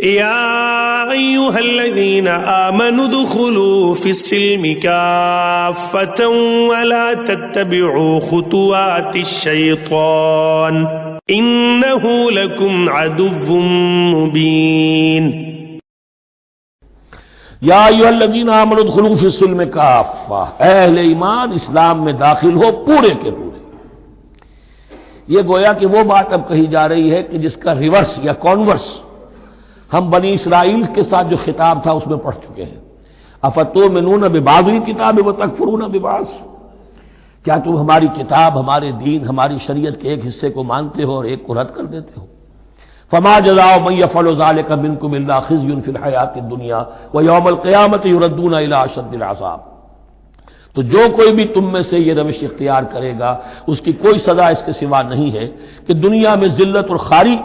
يا أيها الذين آمنوا ادخلوا في السلم كافة ولا تتبعوا خطوات الشيطان إنه لكم عدو مبين۔ یا ایھا الذین آمنوا ادخلوا فی السلم کافہ، اے اہل ایمان اسلام میں داخل ہو پورے کے پورے۔ یہ گویا کہ وہ بات اب کہی جا رہی ہے کہ جس کا ریورس یا کانورس ہم بنی اسرائیل کے ساتھ جو خطاب تھا اس میں پڑھ چکے ہیں۔ افتؤمنون ببعض الکتاب وتکفرون ببعض، کیا تم ہماری کتاب، ہمارے دین، ہماری شریعت کے ایک حصے کو مانتے ہو اور ایک کو رد کر دیتے ہو؟ فما جزاء من يفعل ذلك منكم الا خزي في الحياة الدنيا ويوم القيامة يردون الى اشد العذاب۔ تو جو کوئی بھی تم میں سے یہ روش اختیار کرے گا اس کی کوئی سزا اس کے سوا نہیں ہے کہ دنیا میں ذلت اور خواری